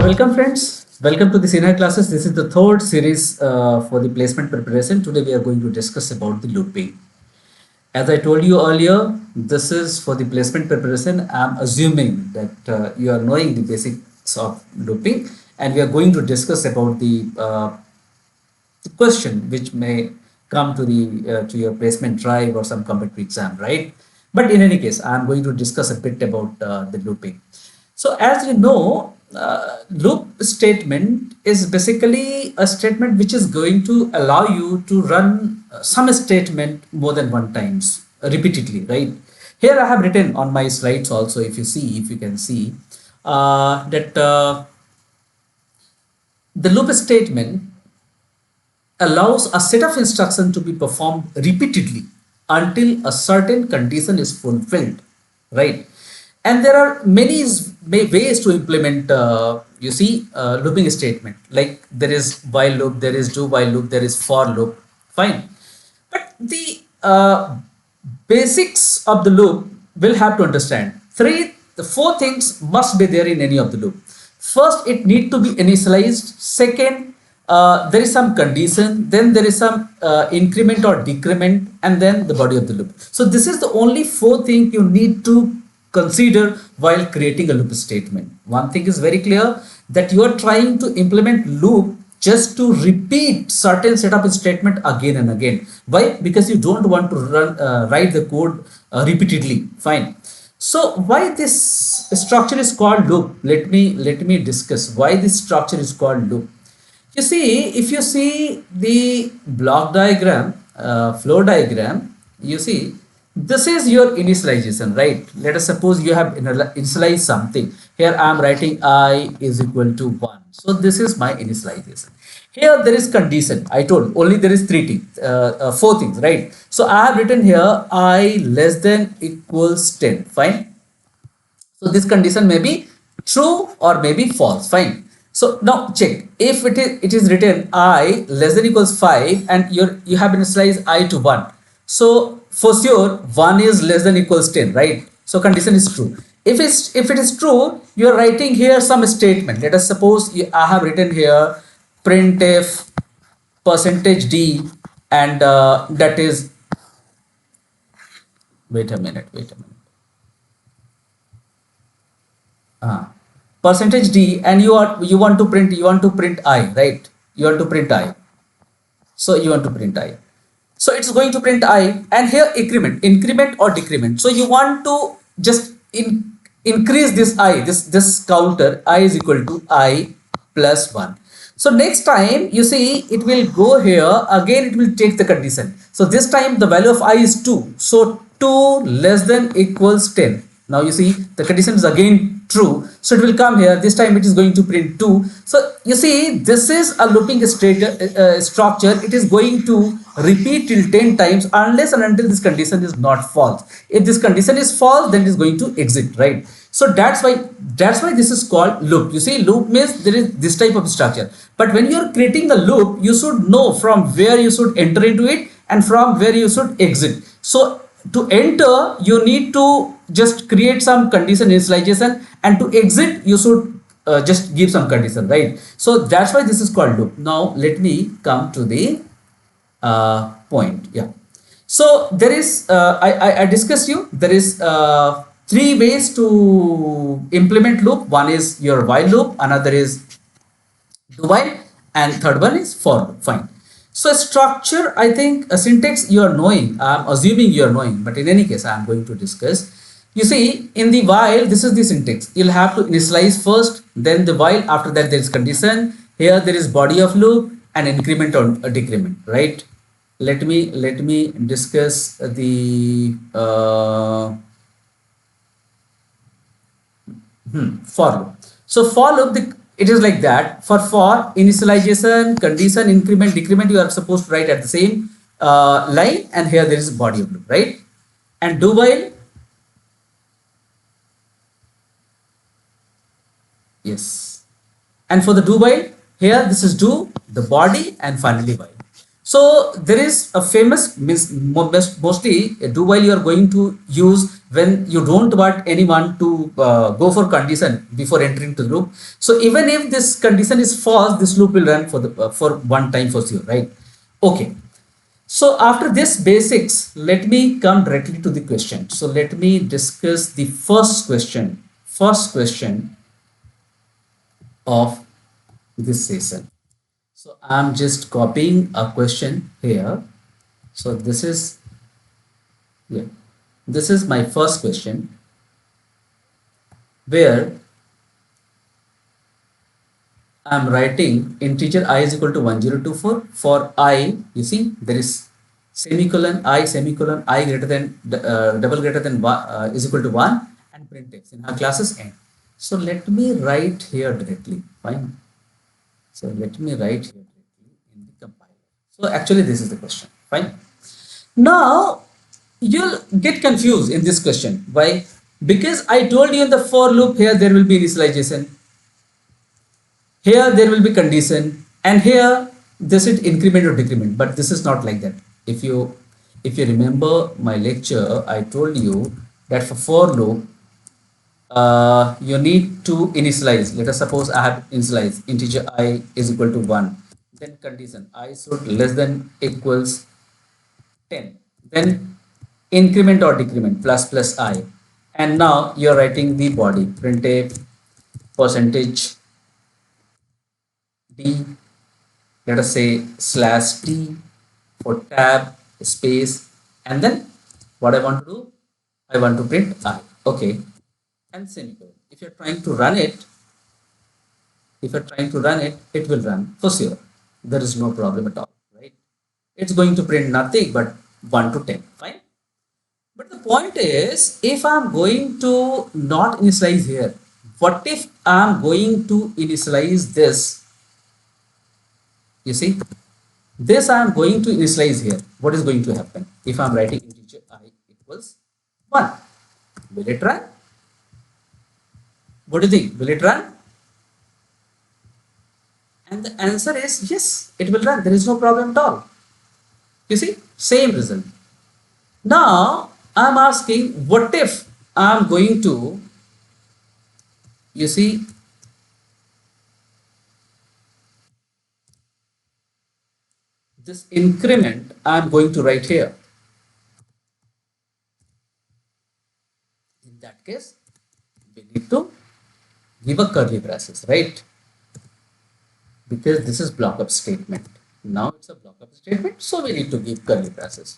Welcome friends, welcome to the senior classes. This is the third series for the placement preparation. Today we are going to discuss about the looping. As I told you earlier, this is for the placement preparation. I'm assuming that you are knowing the basics of looping, and we are going to discuss about the question which may come to your placement drive or some competitive exam, right? But in any case, I'm going to discuss a bit about the looping. So as you know, loop statement is basically a statement which is going to allow you to run some statement more than one times repeatedly, right? Here I have written on my slides also, if you can see that the loop statement allows a set of instructions to be performed repeatedly until a certain condition is fulfilled, right? And there are many ways to implement looping statement. Like there is while loop, there is do while loop, there is for loop, fine. But the basics of the loop will have to understand the four things must be there in any of the loop. First, it need to be initialized. Second, there is some condition, then there is some increment or decrement, and then the body of the loop. So this is the only four things you need to consider while creating a loop statement. One thing is very clear, that you are trying to implement loop just to repeat certain set of statement again and again. Why? Because you don't want to write the code repeatedly. Fine. So why this structure is called loop? Let me discuss why this structure is called loop. You see, if you see the block diagram, flow diagram, you see this is your initialization, right? Let us suppose you have initialized something. Here I am writing I is equal to 1. So this is my initialization. Here there is condition. I told only there is four things, right? So I have written here I less than equals 10. Fine. So this condition may be true or may be false. Fine. So now check if it is written I less than equals 5 and you have initialized I to 1. So for sure 1 is less than equals 10, right? So condition is true. If it is true, you are writing here some statement. Let us suppose I have written here printf percentage d, and that is, wait a minute. Percentage d, and you want to print I, right? You want to print I. So you want to print I. So it's going to print I, and here increment or decrement. So you want to just increase this I, this counter I is equal to I plus 1. So next time you see it will go here again, it will take the condition. So this time the value of I is 2. So 2 less than equals 10. Now you see the condition is again true, so it will come here. This time it is going to print 2. So you see this is a looping structure. It is going to repeat till 10 times unless and until this condition is not false. If this condition is false, then it is going to exit, right? So that's why this is called loop. You see, loop means there is this type of structure. But when you are creating a loop, you should know from where you should enter into it and from where you should exit. So to enter, you need to just create some condition initialization, and to exit you should just give some condition, right? So that's why this is called loop. Now let me come to the point. Yeah, so there is I discussed you, there is three ways to implement loop. One is your while loop, another is do while, and third one is for loop. Fine. So structure, I think a syntax you are knowing. I'm assuming you are knowing, but in any case I am going to discuss. You see, in the while, this is the syntax. You'll have to initialize first, then the while. After that there is condition. Here there is body of loop and increment or decrement, right? Let me discuss the for loop. So for loop, it is like that. For initialization, condition, increment, decrement, you are supposed to write at the same line, and here there is body of loop, right? And do while, yes. And for the do while, here this is do, the body, and finally while. So there is a famous mostly do while you are going to use when you don't want anyone to go for condition before entering to the loop. So even if this condition is false, this loop will run for the for one time for sure, right? Okay. So after this basics, let me come directly to the question. So let me discuss the first question. First question of this session. So I'm just copying a question here. So this is, yeah, this is my first question where I'm writing integer I is equal to 1024 for I. You see there is semicolon I greater than double greater than is equal to 1 and printf in our classes end. So let me write here directly. Fine. So let me write here directly in the compiler. So actually this is the question. Fine. Now you'll get confused in this question. Why? Because I told you in the for loop here there will be initialization, here there will be condition, and here this is increment or decrement, but this is not like that. If you remember my lecture, I told you that for loop you need to initialize. Let us suppose I have initialized integer I is equal to 1, then condition I should less than equals 10, then increment or decrement plus I, and now you're writing the body printf percentage d, let us say slash t for tab space, and then what I want to do, I want to print I. Okay, and semicolon. If you're trying to run it, it will run for sure. There is no problem at all, right? It's going to print nothing but 1 to 10. Fine. But the point is, if I'm going to not initialize here, what if I'm going to initialize this? You see, this I am going to initialize here. What is going to happen if I am writing integer I equals 1? Will it run? What do you think? Will it run? And the answer is yes, it will run. There is no problem at all. You see, same result. Now I am asking, what if I am going to, you see, this increment I am going to write here. In that case, we need to give a curly braces, right? Because this is block up statement. Now it's a block up statement, so we need to give curly braces.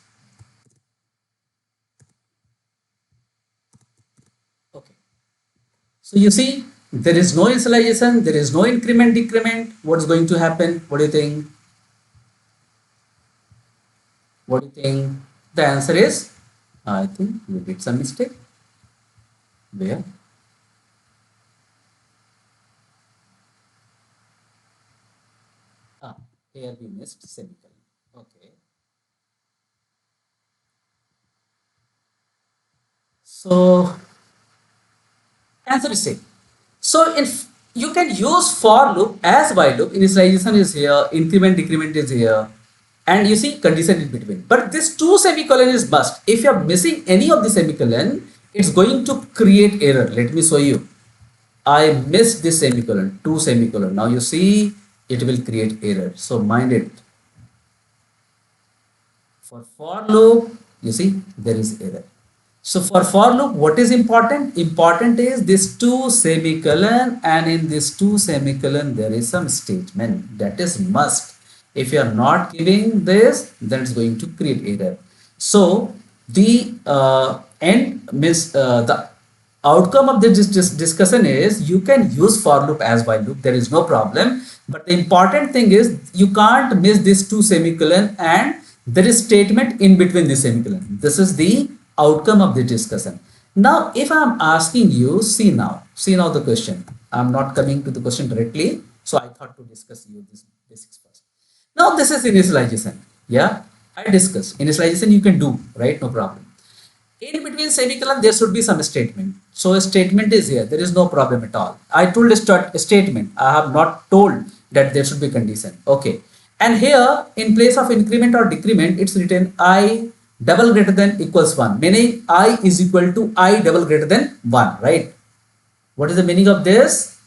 Okay. So you see, there is no initialization, there is no increment, decrement. What's going to happen? What do you think? What do you think? The answer is, I think we did some mistake. Where? Here we missed semicolon. Okay. So answer is same. So if you can use for loop as while loop, initialization is here, increment, decrement is here, and you see condition in between. But this two semicolon is must. If you are missing any of the semicolon, it's going to create error. Let me show you. I missed this semicolon, two semicolon. Now you see it will create error. So mind it. For loop, you see there is error. So for loop, what is important? Important is this two semicolon, and in this two semicolon there is some statement that is must. If you are not giving this, then it's going to create error. So the end means the outcome of this discussion is you can use for loop as while loop. There is no problem. But the important thing is you can't miss this two semicolon, and there is statement in between this semicolon. This is the outcome of the discussion. Now, if I'm asking you, see now the question. I'm not coming to the question directly, so I thought to discuss you this basics first. Now, this is initialization. Yeah, I discussed initialization. You can do, right? No problem. In between semicolon, there should be some statement. So a statement is here. There is no problem at all. I told a statement. I have not told that there should be condition. Okay. And here in place of increment or decrement, it's written I double greater than equals 1, meaning I is equal to I double greater than 1, right? What is the meaning of this?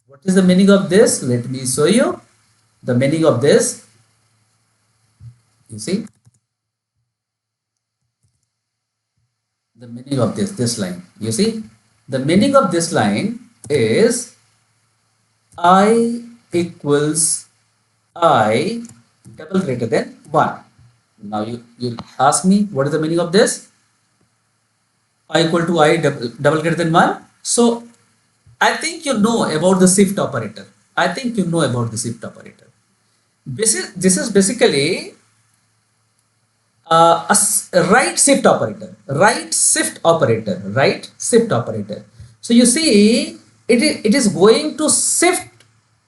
What is the meaning of this? Let me show you the meaning of this. You see the meaning of this line. You see the meaning of this line is I equals I double greater than 1. Now you ask me what is the meaning of this? I equal to I double greater than 1. So I think you know about the shift operator. I think you know about the shift operator. This is basically a right shift operator. Right shift operator. So you see, it is going to shift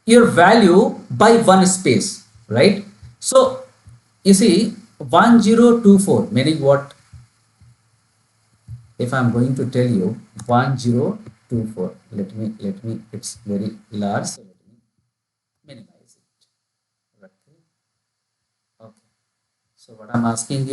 your value by one space, right? So you see 1024, meaning what? If I'm going to tell you 1024, let me, it's very large, so let me minimize it. Okay. Okay. So what I'm asking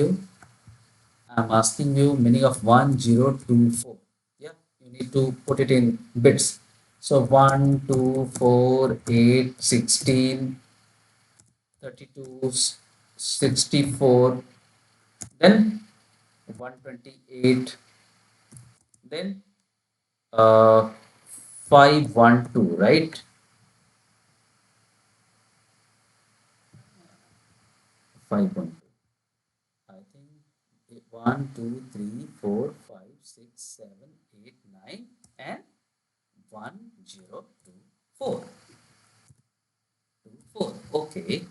you meaning of 1024. Yeah, you need to put it in bits. So 1, 2, 4, 8, 16, 32, 64, then 128, then 512, right? 512. I think 1, 2, 3, 4, 5, 6, 7, 8, 9, and 1024. 4. Okay.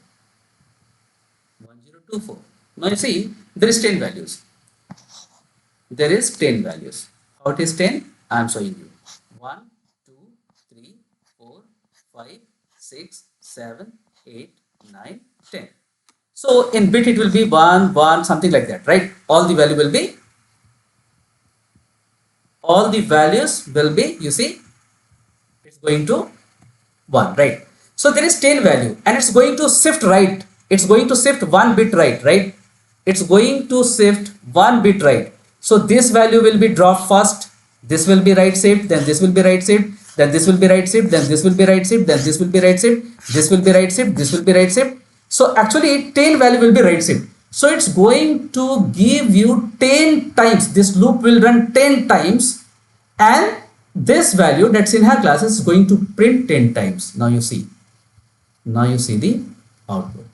1024. Now you see there is 10 values. There is 10 values. How it is 10? I am showing you. 1, 2, 3, 4, 5, 6, 7, 8, 9, 10. So in bit it will be 1, 1, something like that, right? All the values will be, you see, it's going to 1, right? So there is 10 value and it's going to shift right. It's going to shift 1 bit right, right? It's going to shift 1 bit right. So this value will be dropped first. This will be right shift, then this will be right shift, then this will be right shift, then this will be right shift, then this will be right shift, this will be right shift, this will be right shift. So actually 10 value will be right shift. So it's going to give you 10 times. This loop will run 10 times and this value that's in her class is going to print 10 times. Now you see the output.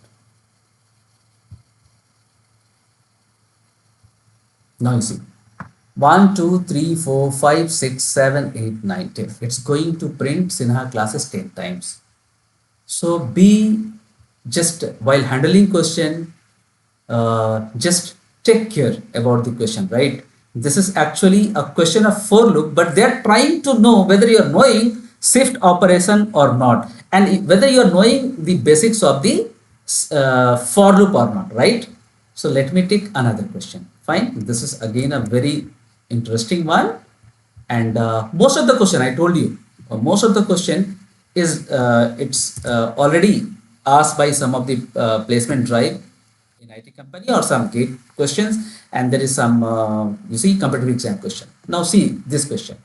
Now you see 1, 2, 3, 4, 5, 6, 7, 8, 9, 10. It's going to print Sinha classes 10 times. So be just while handling question, just take care about the question, right? This is actually a question of for loop, but they are trying to know whether you are knowing shift operation or not, and whether you are knowing the basics of the for loop or not, right? So let me take another question. Fine, this is again a very interesting one, and most of the question I told you, most of the question is it's already asked by some of the placement drive in IT company or some gate questions, and there is some you see competitive exam question. Now see this question.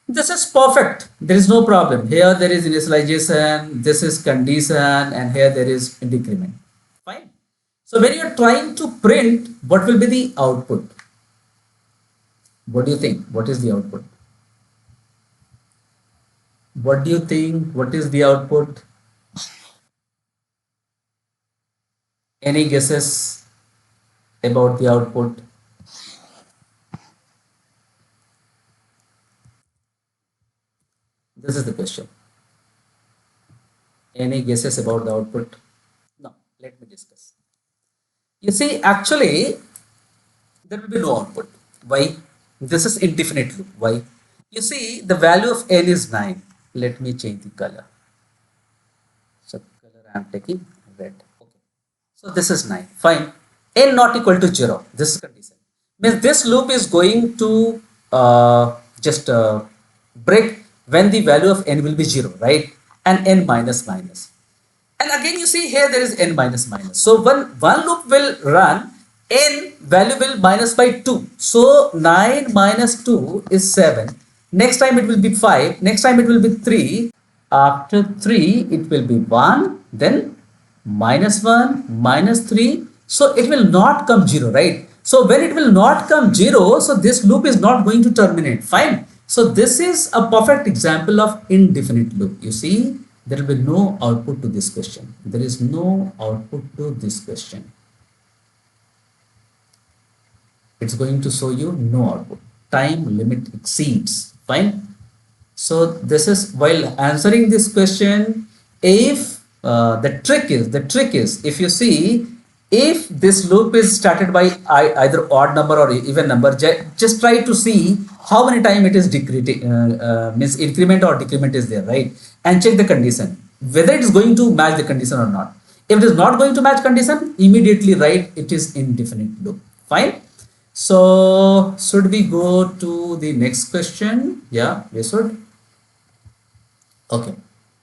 This is perfect. There is no problem. Here there is initialization, this is condition, and here there is decrement. Fine. So when you are trying to print, what will be the output? What do you think? What is the output? What do you think? What is the output? Any guesses about the output? This is the question. Any guesses about the output? No, let me discuss. You see, actually, there will be no output. Why? This is indefinite loop. Why? You see, the value of n is 9. Let me change the color. So, color I am taking red. Okay. So, this is 9. Fine. N not equal to 0. This is condition. Means this loop is going to just break when the value of n will be 0, right? And n minus minus. And again, you see here there is n minus minus. So one loop will run, n value will minus by 2. So 9 minus 2 is 7. Next time it will be 5. Next time it will be 3. After 3, it will be 1. Then minus 1, minus 3. So it will not come 0, right? So when it will not come 0, so this loop is not going to terminate. Fine. So this is a perfect example of indefinite loop. You see, there will be no output to this question. There is no output to this question. It's going to show you no output. Time limit exceeds. Fine. So this is, while answering this question, if the trick is if you see, if this loop is started by either odd number or even number, just try to see how many time it is decreasing, means increment or decrement is there, right? And check the condition whether it is going to match the condition or not. If it is not going to match condition, immediately write it is indefinite loop. Fine. So should we go to the next question? Yeah, we should. Okay,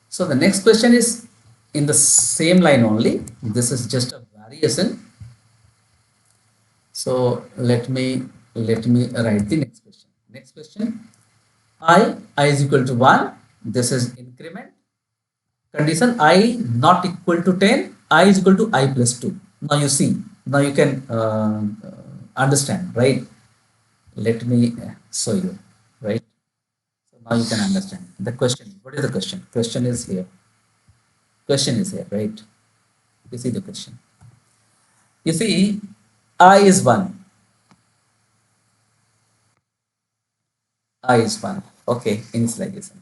so the next question is in the same line only. This is just a variation. So let me write the next question. Next question, I is equal to 1. This is increment. Condition I not equal to 10, I is equal to I plus 2. Now you see, now you can understand, right? Let me show you, right? Now you can understand the question. What is the question? Question is here. Question is here, right? You see the question. You see, I is 1. I is 1. Okay, initialization.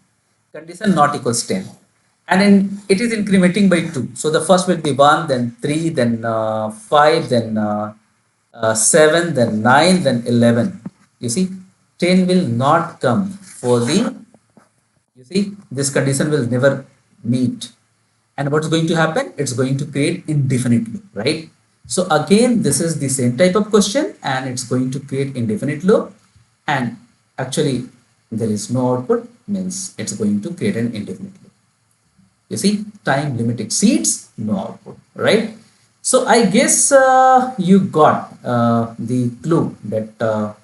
Condition not equals 10. And then it is incrementing by 2. So the first will be 1, then 3, then 5, then 7, then 9, then 11. You see, 10 will not come for the, you see, this condition will never meet. And what's going to happen? It's going to create indefinite loop, right? So again, this is the same type of question and it's going to create indefinite loop. And actually, there is no output, means it's going to create an indefinite loop. You see, time limit exceeds, no output, right? So I guess you got the clue that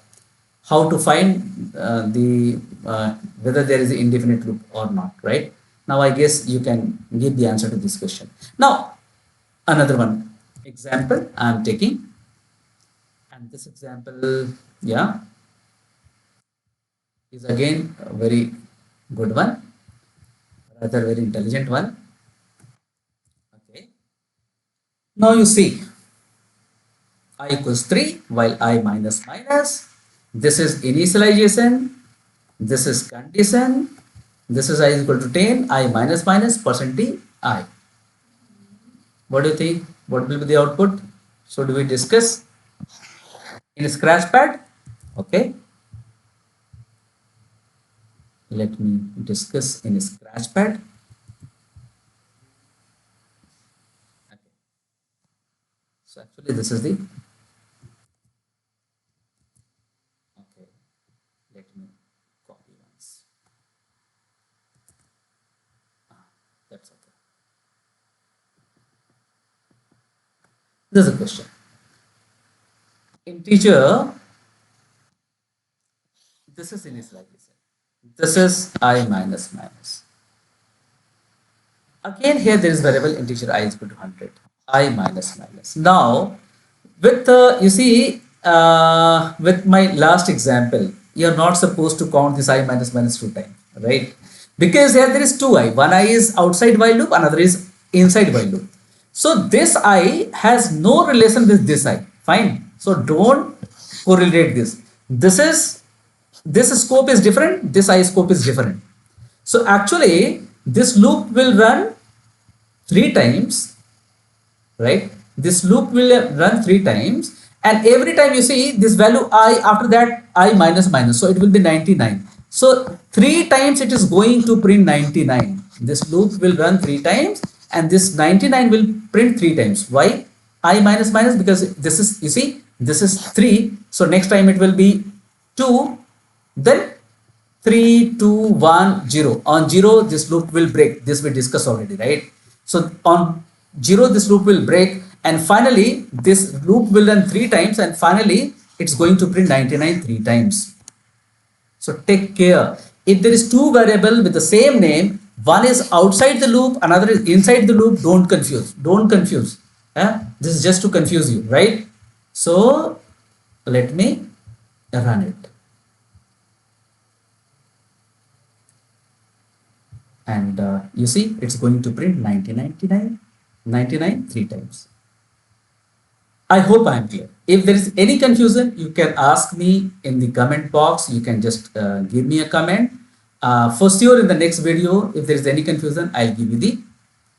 how to find whether there is an indefinite loop or not, right? Now I guess you can give the answer to this question. Now another one example I am taking, and this example, yeah, is again a very good one, rather very intelligent one. Okay. Now you see, I equals 3 while I minus minus. This is initialization. This is condition. This is I is equal to 10. I minus minus percent t I. What do you think? What will be the output? So do we discuss in Scratchpad? Okay. Let me discuss in Scratchpad. Okay. So actually this is the, okay, let me copy once. That's okay. This is a question. Integer, this is initialization. This is I minus minus. Again here there is variable integer I is equal to 100. I minus minus. Now with you see with my last example, you are not supposed to count this I minus minus 2 times, right? Because here there is 2I. One I is outside while loop, another is inside while loop. So this I has no relation with this I. Fine. So don't correlate this. This scope is different, this I scope is different. So actually this loop will run 3 times, right? This loop will run 3 times, and every time you see this value I, after that I minus minus, so it will be 99. So 3 times it is going to print 99. This loop will run 3 times and this 99 will print 3 times. Why? I minus minus, because this is, you see, this is 3. So next time it will be 2, then 3, 2, 1, 0. On 0, this loop will break. This we discussed already, right? So on 0, this loop will break, and finally this loop will run 3 times, and finally it's going to print 99 3 times. So take care. If there is two variable with the same name, one is outside the loop, another is inside the loop, don't confuse. Don't confuse. This is just to confuse you, right? So let me run it. And you see, it's going to print 99 3 times. I hope I am clear. If there is any confusion, you can ask me in the comment box. You can just give me a comment. For sure, in the next video, if there is any confusion, I'll give you the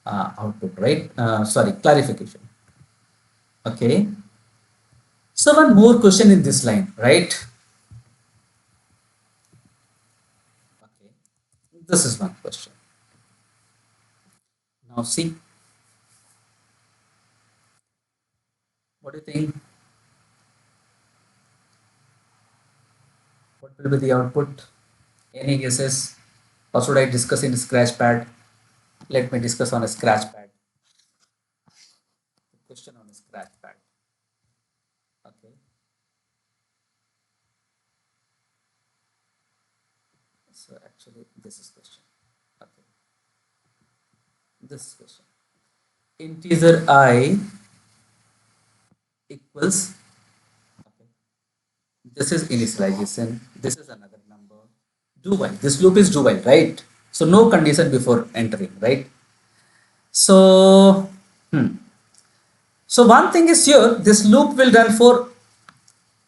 output, right? Sorry, clarification. Okay. So one more question in this line, right? Okay. This is one question. Now see, what do you think? What will be the output? Any guesses? Or should I discuss in Scratchpad? Let me discuss on a Scratchpad. Question on a Scratchpad. Okay. So actually, this is question. Okay. This question. Integer I equals. Okay. This is initialization. This is another number. Do while. This loop is do while, right? So no condition before entering, right? So, so one thing is sure, this loop will run for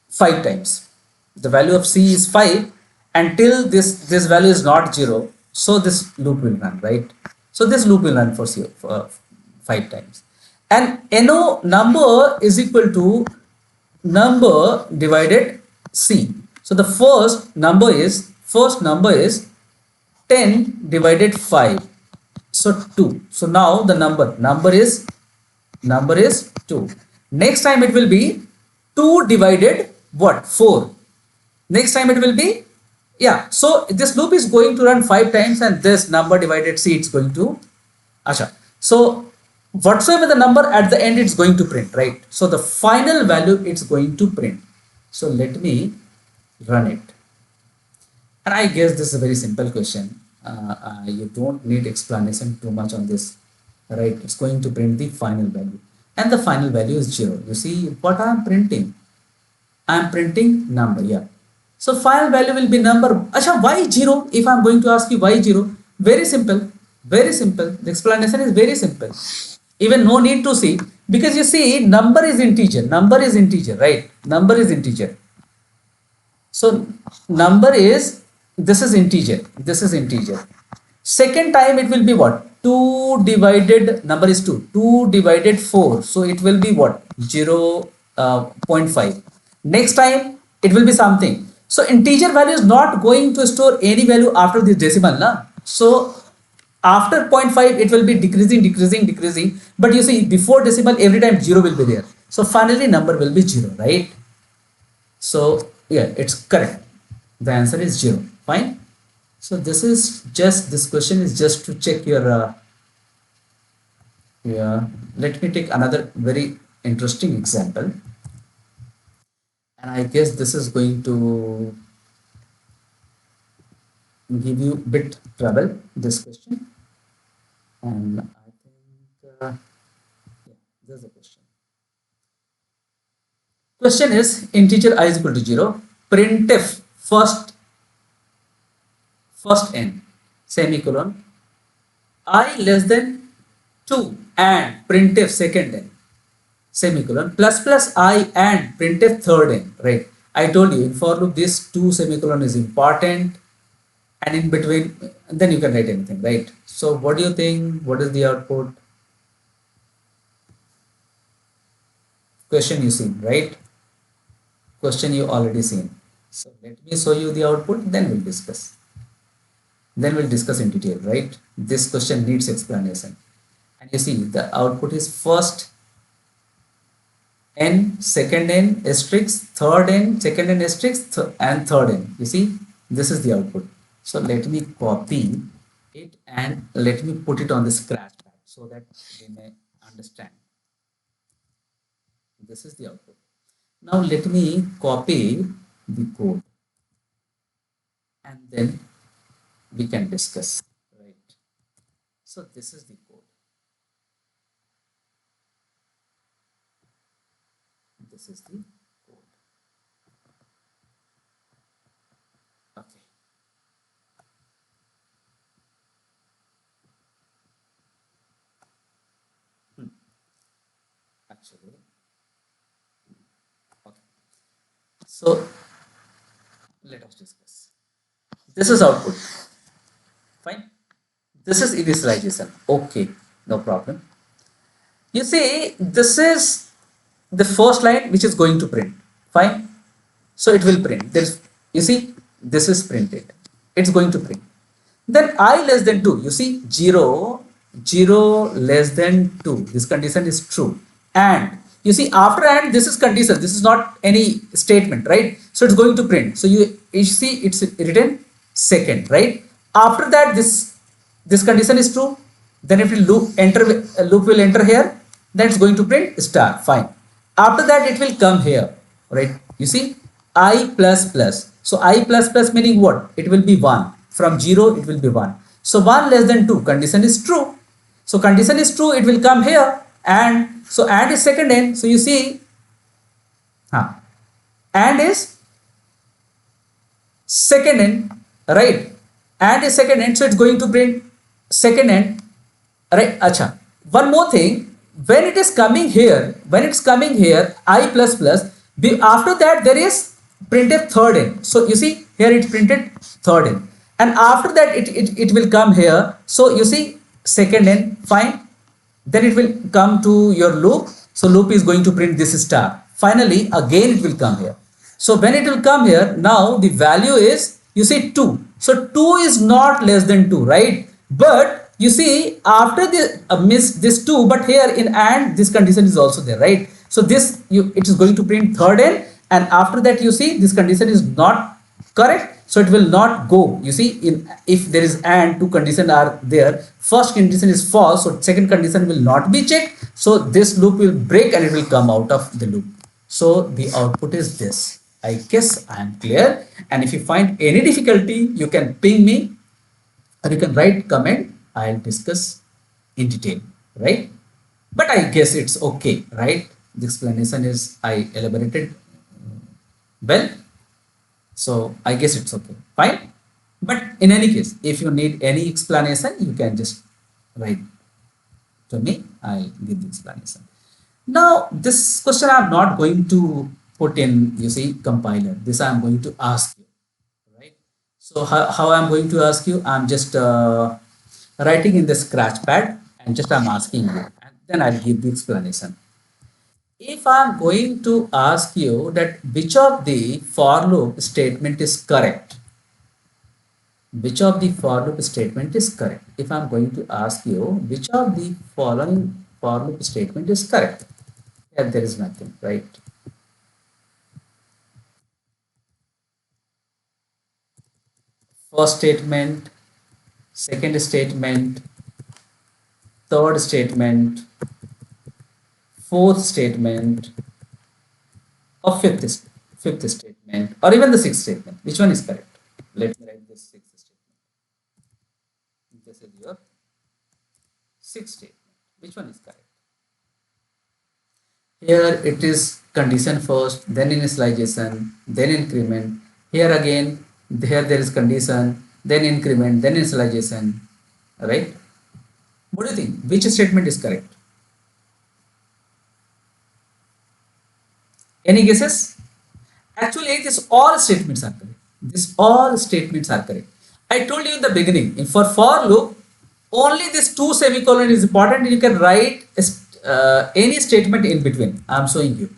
5 times. The value of C is 5 until this value is not 0. So this loop will run, right? So this loop will run for 5 times. And NO number is equal to number divided C. So the first number is 10 divided 5. So 2. So now the number is 2. Next time it will be 2 divided what? 4. Next time it will be, yeah. So this loop is going to run 5 times, and this number divided C it's going to, Asha. So whatsoever the number at the end it's going to print, right? So the final value it's going to print. So let me run it. And I guess this is a very simple question. You don't need explanation too much on this, right? It's going to print the final value, and the final value is 0. You see what I am printing? I am printing number, yeah. So final value will be number. Achha, why 0? If I am going to ask you why 0, very simple, very simple. The explanation is very simple. Even no need to see, because you see number is integer, right? Number is integer. So number is, this is integer. Second time it will be what? 2 divided, number is 2. 2 divided 4. So it will be what? 0, 0.5. Next time it will be something. So integer value is not going to store any value after this decimal. Na? So after 0.5 it will be decreasing. But you see before decimal every time 0 will be there. So finally number will be 0, right? So yeah, it's correct. The answer is 0. Fine. So this question is just to check your yeah. Let me take another very interesting example, and I guess this is going to give you bit trouble, this question. And I think yeah, there's a question. Question is integer I is equal to 0, printf first n semicolon I less than 2 and printf second n semicolon plus I and printf third n, right? I told you in for loop this 2 semicolon is important, and in between then you can write anything, right? So what do you think? What is the output? Question you seen, right? Question you already seen. So let me show you the output, then we'll discuss. Then we'll discuss in detail, right? This question needs explanation. And you see the output is first n, second n, asterisk, third n, second n, asterisk, and third n. You see, this is the output. So let me copy it and let me put it on the scratch pad so that we may understand. This is the output. Now let me copy the code and then we can discuss, right? So this is the code. This is the code. Okay. Actually, okay. So let us discuss. This is output. Fine. This is initialization. Okay, no problem. You see, this is the first line which is going to print. Fine. So it will print. There's, you see, this is printed. It's going to print. Then I less than 2. You see, 0, 0 less than 2. This condition is true. And you see, after and this is condition. This is not any statement, right? So it's going to print. So you see, it's written second, right? After that, this condition is true. Then if you loop will enter here, then it's going to print star. Fine. After that, it will come here, right? You see, I plus plus. So I plus plus meaning what? It will be 1. From 0, it will be 1. So 1 less than 2, condition is true. So condition is true, it will come here. And so and is second n. So you see, and is second n, right? And is second n, so it's going to print second n, right? Acha. One more thing, when it is coming here, I plus plus, after that there is printed third n. So you see here it's printed third n, and after that it will come here. So you see second n, fine. Then it will come to your loop. So loop is going to print this star. Finally, again it will come here. So when it will come here, now the value is, you see 2. So 2 is not less than 2, right? But you see after the miss this 2, but here in and this condition is also there, right? So this it is going to print third n, and after that you see this condition is not correct, so it will not go. You see, in if there is and two conditions are there, first condition is false, so second condition will not be checked, so this loop will break and it will come out of the loop. So the output is this. I guess I am clear, and if you find any difficulty you can ping me or you can write comment. I'll discuss in detail, right? But I guess it's okay, right? The explanation is I elaborated well. So I guess it's okay. Fine. But in any case, if you need any explanation, you can just write to me. I'll give the explanation. Now, this question I'm not going to put in, you see, compiler. This I'm going to ask you, right? So how I'm going to ask you? I'm just writing in the scratch pad and just I'm asking you. And then I'll give the explanation. If I'm going to ask you that which of the for loop statement is correct, which of the for loop statement is correct? If I'm going to ask you which of the following for loop statement is correct, yeah, there is nothing, right? First statement, second statement, third statement, fourth statement, or fifth statement, or even the sixth statement. Which one is correct? Let me write this sixth statement. This is your sixth statement. Which one is correct? Here it is condition first, then initialization, then increment. Here again, here there is condition, then increment, then initialization. Right? What do you think? Which statement is correct? Any guesses? Actually, this all statements are correct. This all statements are correct. I told you in the beginning, for loop, only this two semicolon is important. You can write any statement in between. I am showing you.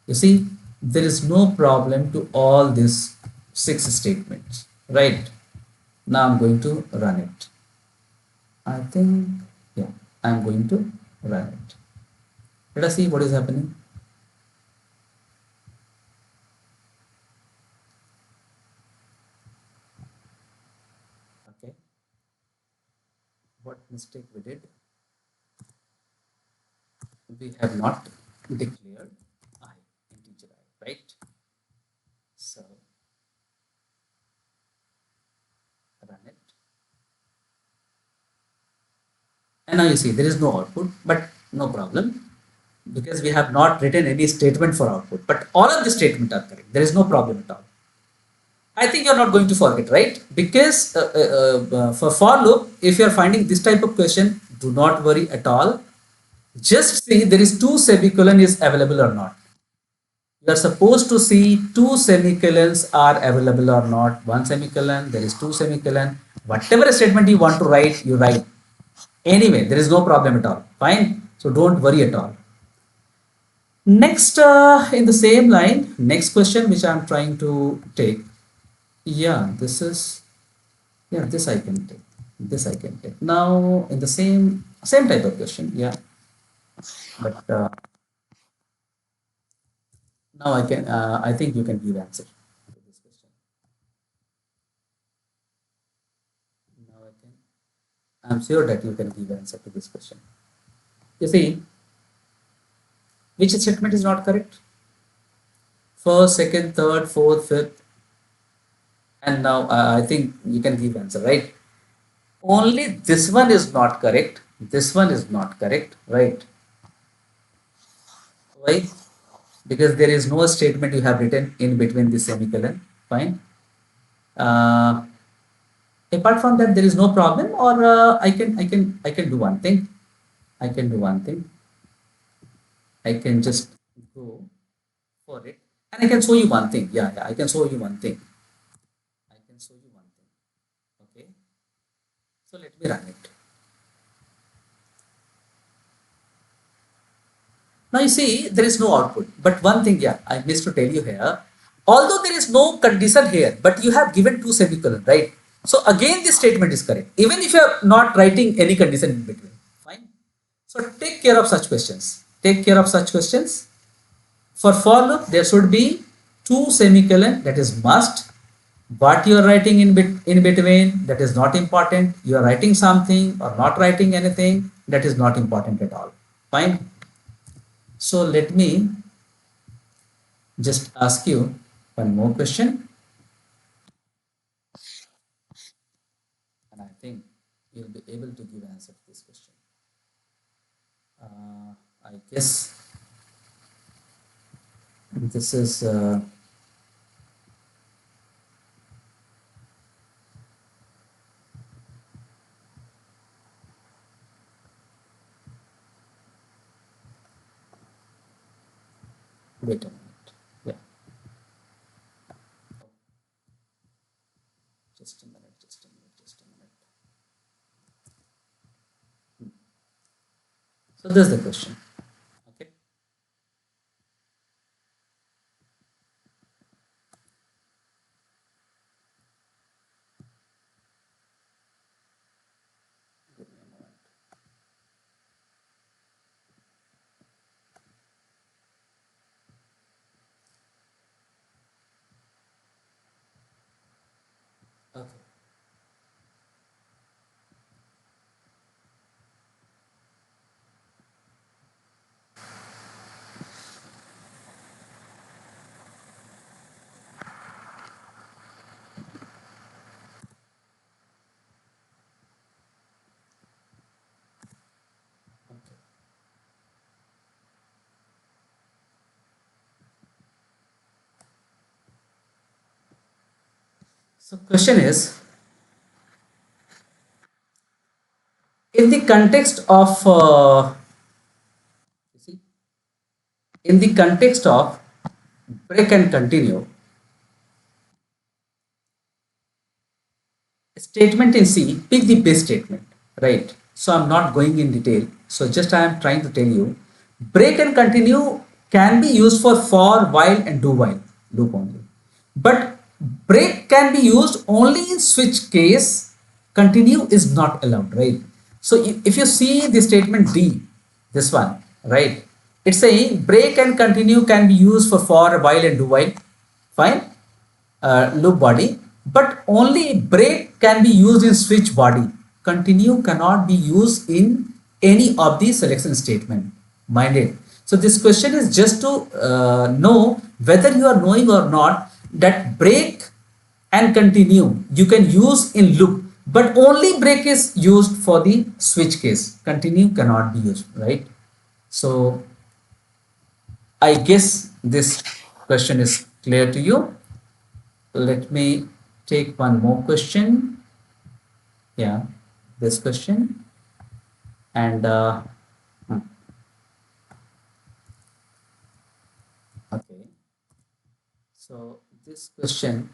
You see, there is no problem to all these six statements, right? Now I'm going to run it. I think, yeah, I'm going to run it. Let us see what is happening. Okay. What mistake we did? we have not declared I, integer I, right? So run it. And now you see there is no output, but no problem because we have not written any statement for output. But all of the statements are correct. There is no problem at all. I think you're not going to forget, right? Because for loop, if you're finding this type of question, do not worry at all. Just see there is two semicolon is available or not. You are supposed to see two semicolons are available or not. One semicolon, there is two semicolon. Whatever statement you want to write, you write. Anyway, there is no problem at all. Fine. So don't worry at all. Next, in the same line, next question which I am trying to take. Yeah, this is, yeah, this I can take. This I can take. Now, in the same type of question, yeah. But now I can, I think you can give answer to this question. Now I can, I'm sure that you can give answer to this question. You see, which statement is not correct? First, second, third, fourth, fifth, and now I think you can give answer, right? Only this one is not correct. This one is not correct, right? Why? Because there is no statement you have written in between the semicolon. Fine. Uh, Apart from that, there is no problem. Or I can do one thing. I can do one thing. I can just go for it, and I can show you one thing. Yeah, yeah. I can show you one thing. I can show you one thing. Okay. So let me run it. Now you see there is no output. But one thing, yeah, I missed to tell you here. Although there is no condition here, but you have given two semicolon, right? So again, this statement is correct. Even if you are not writing any condition in between. Fine. So take care of such questions. Take care of such questions. For loop, there should be two semicolon, that is must. What you are writing in between, that is not important. You are writing something or not writing anything, that is not important at all. Fine. So let me just ask you one more question, and I think you'll be able to give answer to this question. I guess this is wait a minute. Yeah, just a minute. Just a minute. Just a minute. So this is the question. Okay. Give me a moment. Okay. Okay. So question is, in the context of you see, in the context of break and continue, statement in C, pick the base statement, right? So I'm not going in detail. So just I am trying to tell you, break and continue can be used for while and do while loop only. But break can be used only in switch case. Continue is not allowed, right? So if you see the statement D, this one, right? It's saying break and continue can be used for while and do while. Fine. Loop body, but only break can be used in switch body. Continue cannot be used in any of the selection statement. minded. So this question is just to know whether you are knowing or not that break and continue you can use in loop, but only break is used for the switch case. Continue cannot be used, right? So I guess this question is clear to you. Let me take one more question. Yeah, this question. And hmm, okay, so this question,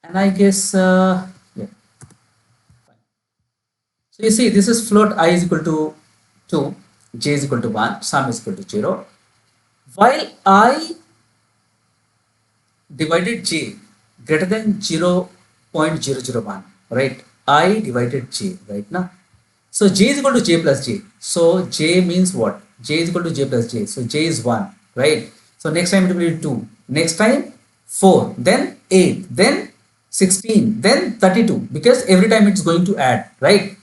and I guess yeah. So you see, this is float I is equal to 2, j is equal to 1, sum is equal to 0. While I divided j greater than 0.001, right? I divided j, right now. So j is equal to j plus j. So j means what? J is equal to j plus j. So j is 1, right? So next time it will be 2. Next time 4, then 8, then 16, then 32, because every time it's going to add, right?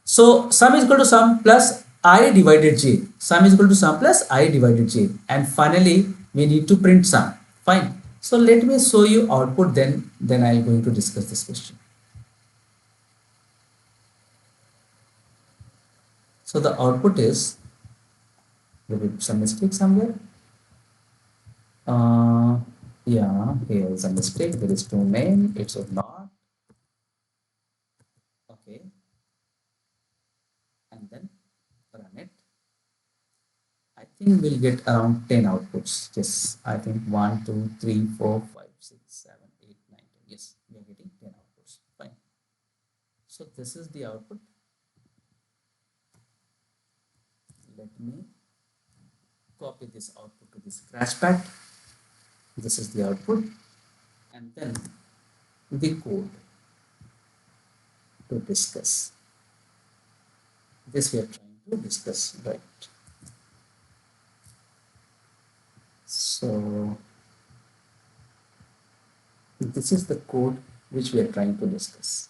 So sum is equal to sum plus I divided j. Sum is equal to sum plus I divided j. And finally, we need to print sum. Fine. So let me show you output, then I am going to discuss this question. So the output is, there will be some mistake somewhere. Uh, yeah, here is a mistake. There is two name. It should not. Okay. And then run it. I think we'll get around 10 outputs. Yes, I think 1, 2, 3, 4, 5, 6, 7, 8, 9, 10. Yes, we are getting 10 outputs. Fine. So this is the output. Let me copy this output to this scratchpad. This is the output. And then the code to discuss. This we are trying to discuss, right? So this is the code which we are trying to discuss.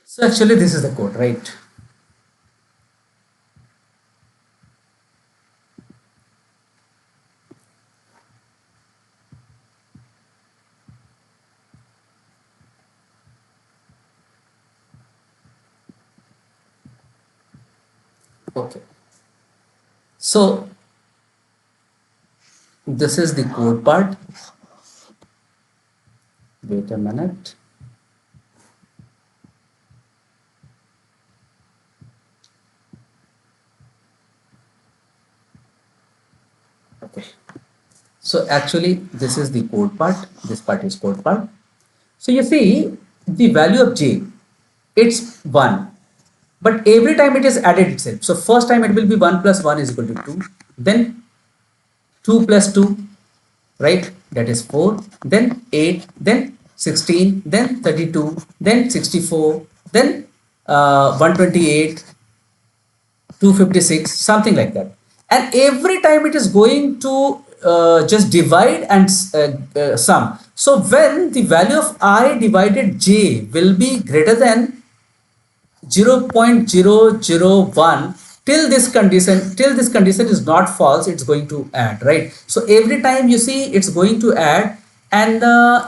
So actually this is the code, right? Okay. So this is the code part. Wait a minute. Okay. So actually this is the code part. This part is code part. So you see the value of j, it's 1. But every time it is added itself. So first time it will be 1 plus 1 is equal to 2. Then 2 plus 2, right? That is 4. Then 8. Then 16. Then 32. Then 64. Then 128. 256, something like that. And every time it is going to just divide and sum. So when the value of I divided j will be greater than 0.001, till this condition is not false, it's going to add, right? So every time you see it's going to add, and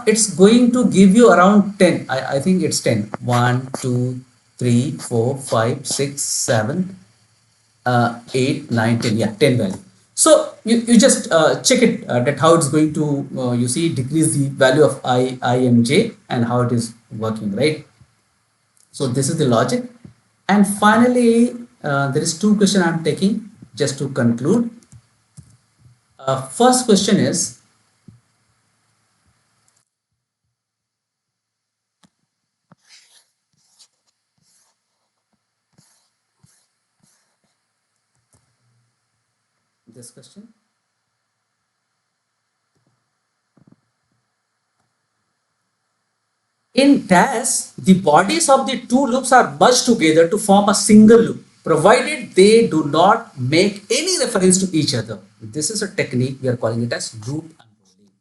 it's going to give you around 10. I think it's 10. 1, 2, 3, 4, 5, 6, 7, 8, 9, 10. Yeah, 10 value. So you just check it that how it's going to you see decrease the value of I and j, and how it is working, right? So this is the logic. And finally, there is two question I'm taking just to conclude. First question is, this question. In DAS, the bodies of the two loops are merged together to form a single loop, provided they do not make any reference to each other. This is a technique we are calling it as loop unrolling.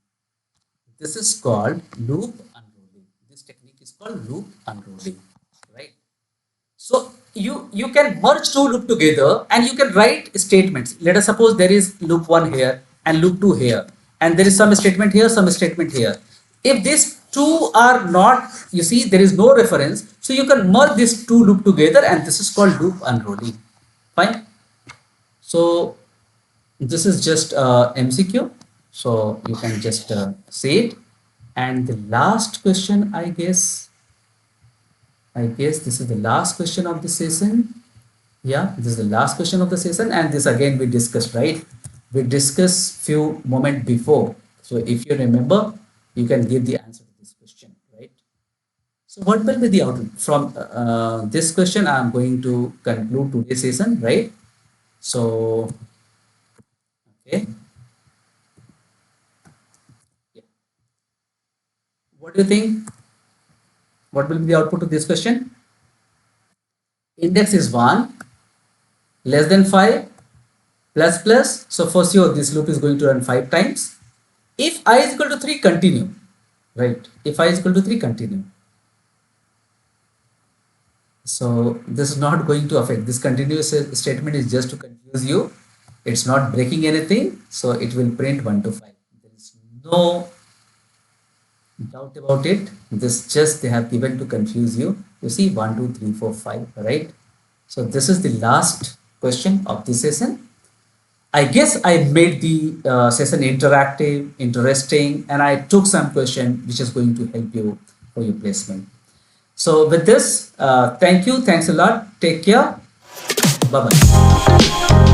This is called loop unrolling. This technique is called loop unrolling, right? So you can merge two loop together and you can write statements. Let us suppose there is loop 1 here and loop 2 here, and there is some statement here, some statement here. If these two are not, you see, there is no reference, so you can merge these two loop together, and this is called loop unrolling. Fine. So this is just MCQ, so you can just say it. And the last question, I guess this is the last question of the session. Yeah, this is the last question of the session, and this again we discussed, right? We discussed few moment before. So if you remember, you can give the answer to this question, right? So what will be the outcome from this question? I am going to conclude today's session, right? So, okay. Yeah. What do you think? What will be the output of this question? Index is 1, less than 5, plus plus. So for sure, this loop is going to run 5 times. If I is equal to 3, continue. Right? If I is equal to 3, continue. So this is not going to affect. This continuous statement is just to confuse you. It's not breaking anything. So it will print 1 to 5. There is no doubt about it. This just they have given to confuse you. You see 1, 2, 3, 4, 5, right? So this is the last question of this session. I guess I made the session interactive, interesting, and I took some question which is going to help you for your placement. So with this, thank you. Thanks a lot. Take care. Bye-bye.